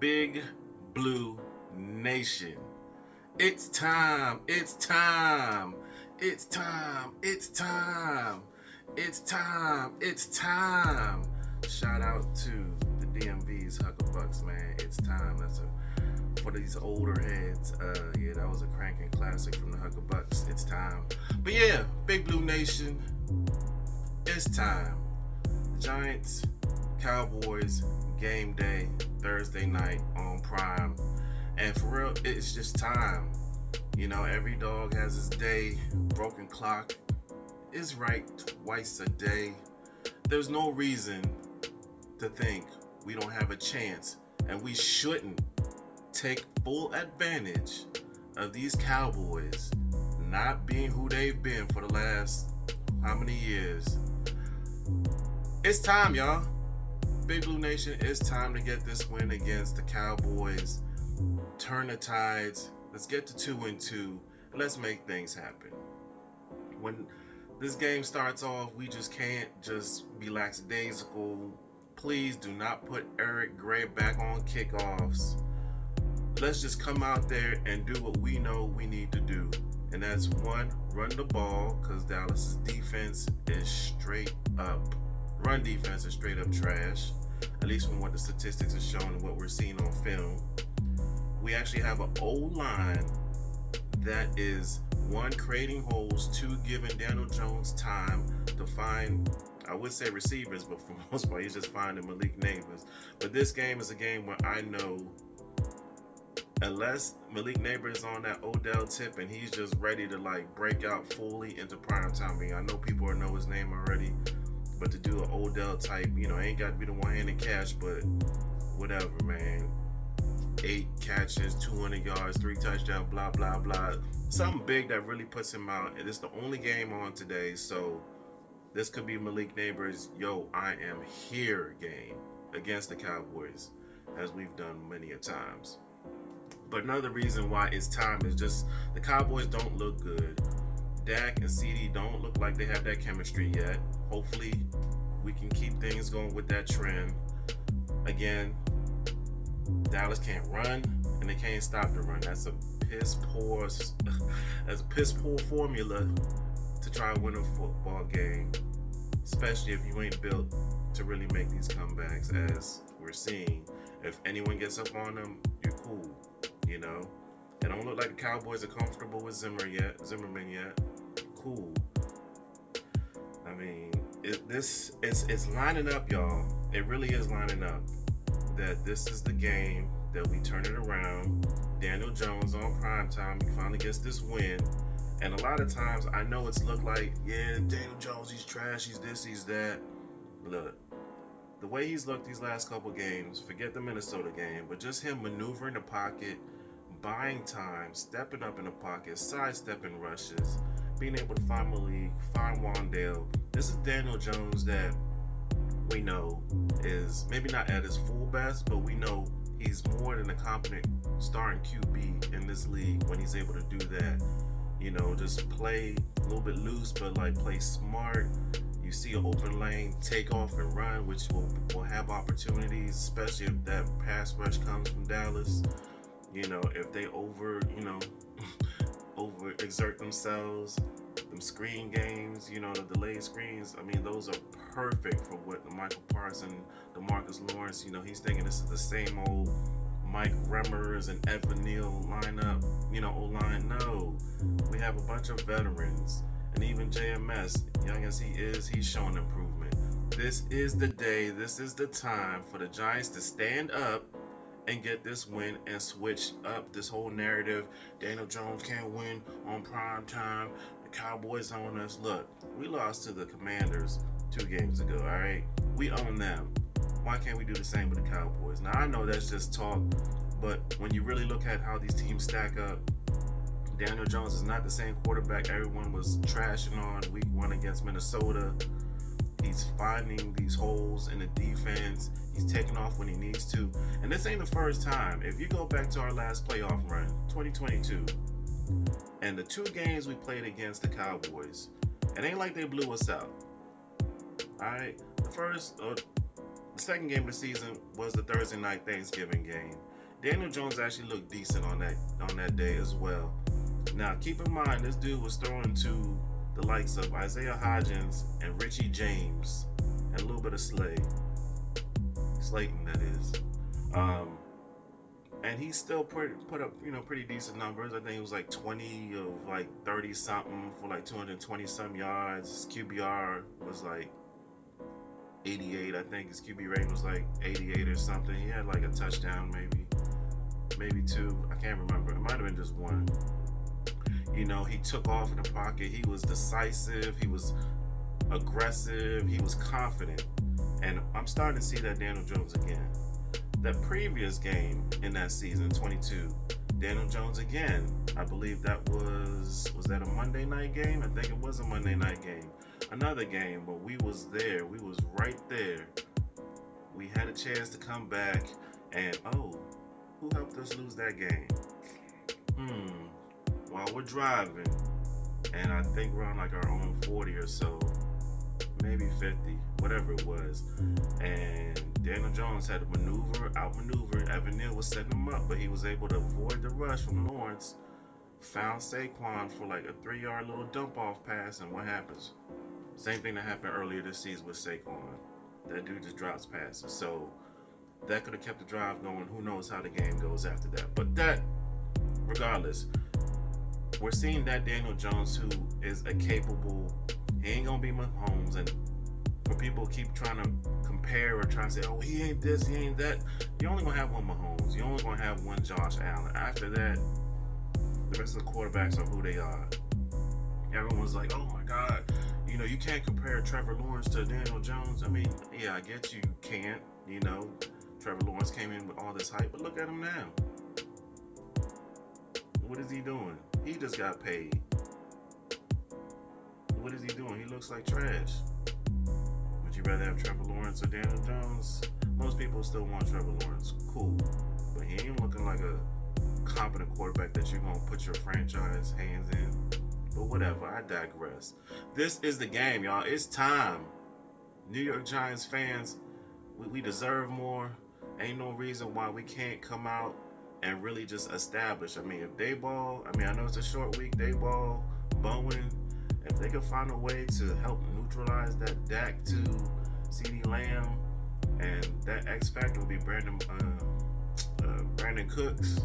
Big Blue Nation. It's time. It's time. It's time. It's time. It's time. It's time. Shout out to the DMV's Huckabucks, man. It's time. For these older heads. Yeah, that was a cranking classic from the Huckabucks. It's time. But yeah, Big Blue Nation. It's time. Giants, Cowboys, game day, Thursday night on Prime. And for real, it's just time. You know, every dog has his day. Broken clock is right twice a day. There's no reason to think we don't have a chance, and we shouldn't take full advantage of these Cowboys not being who they've been for the last how many years. It's time, y'all. Big Blue Nation, it's time to get this win against the Cowboys. Turn the tides. Let's get to 2-2, and let's make things happen. When this game starts off, we just can't just be lackadaisical. Please do not put Eric Gray back on kickoffs. Let's just come out there and do what we know we need to do. And that's one, run the ball, because Dallas' defense is straight up. Run defense is straight up trash, at least from what the statistics are showing and what we're seeing on film. We actually have an O-line that is, one, creating holes, two, giving Daniel Jones time to find, I would say receivers, but for the most part, he's just finding Malik Neighbors. But this game is a game where I know, unless Malik Neighbors is on that Odell tip and he's just ready to like break out fully into prime time. I mean, I know people know his name already, but to do an Odell type, you know, ain't got to be the one-handed catch, but whatever, man. 8 catches, 200 yards, 3 touchdowns, blah, blah, blah. Something big that really puts him out. And it's the only game on today, so this could be Malik Neighbors' yo, I am here game against the Cowboys, as we've done many a times. But another reason why it's time is just the Cowboys don't look good. Dak and CD don't look like they have that chemistry yet. Hopefully, we can keep things going with that trend. Again, Dallas can't run, and they can't stop the run. That's a piss poor formula to try and win a football game, especially if you ain't built to really make these comebacks, as we're seeing. If anyone gets up on them, you're cool, you know. It don't look like the Cowboys are comfortable with Zimmerman yet. Cool. I mean, it's lining up, y'all. It really is lining up that this is the game that we turn it around. Daniel Jones on prime time. He finally gets this win. And a lot of times, I know it's looked like, yeah, Daniel Jones, he's trash, he's this, he's that. Look, the way he's looked these last couple games, forget the Minnesota game, but just him maneuvering the pocket, buying time, stepping up in the pocket, sidestepping rushes, being able to find Malik, find Wandale. This is Daniel Jones that we know is maybe not at his full best, but we know he's more than a competent starting QB in this league when he's able to do that. You know, just play a little bit loose, but like play smart. You see an open lane, take off and run, which will have opportunities, especially if that pass rush comes from Dallas. You know, if they over exert themselves, them screen games, you know, the delayed screens, I mean, those are perfect for what the Michael Parsons, DeMarcus Lawrence, you know, he's thinking this is the same old Mike Remmers and Evan Neal lineup, you know, O-line. No, we have a bunch of veterans, and even JMS, young as he is, he's showing improvement. This is the day, this is the time for the Giants to stand up and get this win and switch up this whole narrative. Daniel Jones can't win on prime time. The Cowboys own us. Look, we lost to the Commanders 2 games ago, all right? We own them. Why can't we do the same with the Cowboys? Now, I know that's just talk, but when you really look at how these teams stack up, Daniel Jones is not the same quarterback everyone was trashing on week 1 against Minnesota. He's finding these holes in the defense. He's taking off when he needs to. And this ain't the first time. If you go back to our last playoff run, 2022, and the 2 games we played against the Cowboys, it ain't like they blew us out. All right? The second game of the season was the Thursday night Thanksgiving game. Daniel Jones actually looked decent on that day as well. Now, keep in mind, this dude was throwing to the likes of Isaiah Hodgins and Richie James and a little bit of Slayton, that is. Um, and he still put up pretty decent numbers. I think it was like 20 of like 30 something for like 220 some yards. His QBR was like 88. I think his QB rating was like 88 or something. He had like a touchdown, maybe two. I can't remember. It might have been just one. He took off in the pocket. He was decisive. He was aggressive. He was confident. And I'm starting to see that Daniel Jones again. That previous game in that season, 22, Daniel Jones again. I believe that was that a Monday night game? I think it was a Monday night game. Another game, but we was there. We was right there. We had a chance to come back, and who helped us lose that game? While we're driving, and I think we're on like our own 40 or so, maybe 50, whatever it was. And Daniel Jones had to outmaneuver. Evan Neal was setting him up, but he was able to avoid the rush from Lawrence. Found Saquon for like a 3-yard little dump off pass, and what happens? Same thing that happened earlier this season with Saquon. That dude just drops passes. So that could have kept the drive going. Who knows how the game goes after that? But that, regardless, we're seeing that Daniel Jones who is a capable. He ain't gonna be Mahomes, and for people who keep trying to compare or trying to say, oh, he ain't this, he ain't that, you're only gonna have one Mahomes. You're only gonna have one Josh Allen. After that, the rest of the quarterbacks are who they are. Everyone's like, oh my God, you can't compare Trevor Lawrence to Daniel Jones. I mean, yeah, I get you can't. Trevor Lawrence came in with all this hype, but look at him now. What is he doing? He just got paid. What is he doing? He looks like trash. Would you rather have Trevor Lawrence or Daniel Jones? Most people still want Trevor Lawrence. Cool. But he ain't looking like a competent quarterback that you're going to put your franchise hands in. But whatever, I digress. This is the game, y'all. It's time. New York Giants fans, we deserve more. Ain't no reason why we can't come out and really just establish. I mean, if they ball, I know it's a short week, they ball, Bowen, if they can find a way to help neutralize that Dak to CeeDee Lamb, and that X factor will be Brandon Cooks.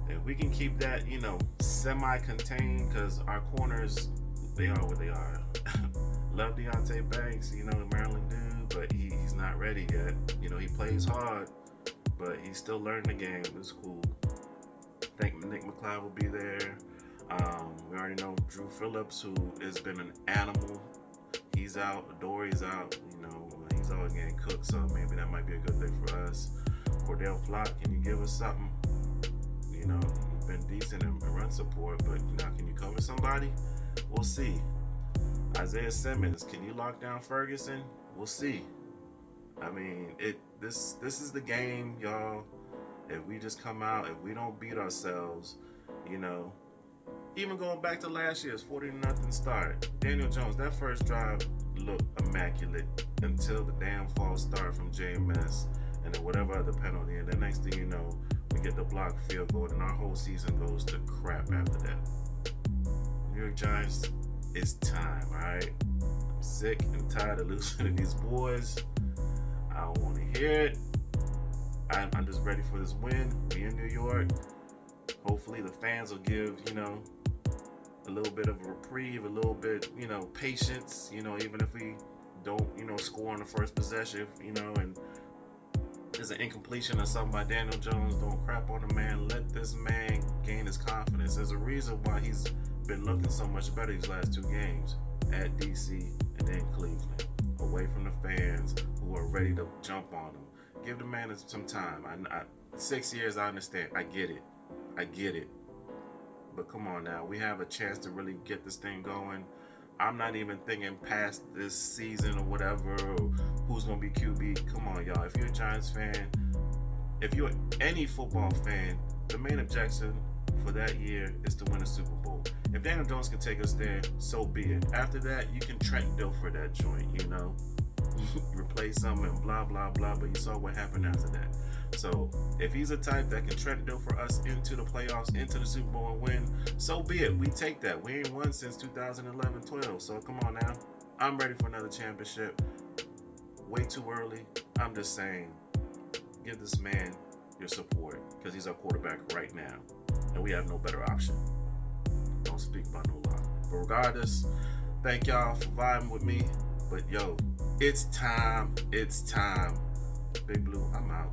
If we can keep that, semi-contained, because our corners, they are what they are. Love Deontay Banks, Maryland dude, but he's not ready yet. He plays hard, but he's still learning the game. It's cool. I think Nick McLeod will be there. We already know Drew Phillips, who has been an animal. He's out. Dory's out. He's always getting cooked, so maybe that might be a good thing for us. Cordell Flott, can you give us something? You've been decent in run support, but can you cover somebody? We'll see. Isaiah Simmons, can you lock down Ferguson? We'll see. This is the game, y'all. If we just come out, if we don't beat ourselves, even going back to last year's 40-0 start, Daniel Jones, that first drive looked immaculate until the damn false start from JMS and then whatever other penalty, and the next thing you know, we get the blocked field goal, and our whole season goes to crap after that. New York Giants, it's time, alright? I'm sick and tired of losing to these boys. I don't want to hear it. I'm just ready for this win. We in New York. Hopefully the fans will give, a little bit of a reprieve, a little bit, patience, even if we don't, score on the first possession, and there's an incompletion or something by Daniel Jones. Don't crap on the man. Let this man gain his confidence. There's a reason why he's been looking so much better these last two games, at DC and then Cleveland, away from the fans who are ready to jump on him. Give the man some time. 6 years, I understand. I get it. But come on now. We have a chance to really get this thing going. I'm not even thinking past this season or whatever, or who's going to be QB. Come on, y'all. If you're a Giants fan, if you're any football fan, the main objection for that year is to win a Super Bowl. If Daniel Jones can take us there, so be it. After that, you can Trent Dilfer that joint, replace him and blah, blah, blah. But you saw what happened after that. So if he's a type that can tread the door for us into the playoffs, into the Super Bowl and win, so be it. We take that. We ain't won since 2011-12. So come on now. I'm ready for another championship. Way too early. I'm just saying, give this man your support because he's our quarterback right now. And we have no better option. Don't speak about no lie. But regardless, thank y'all for vibing with me. But yo, it's time. It's time. Big Blue, I'm out.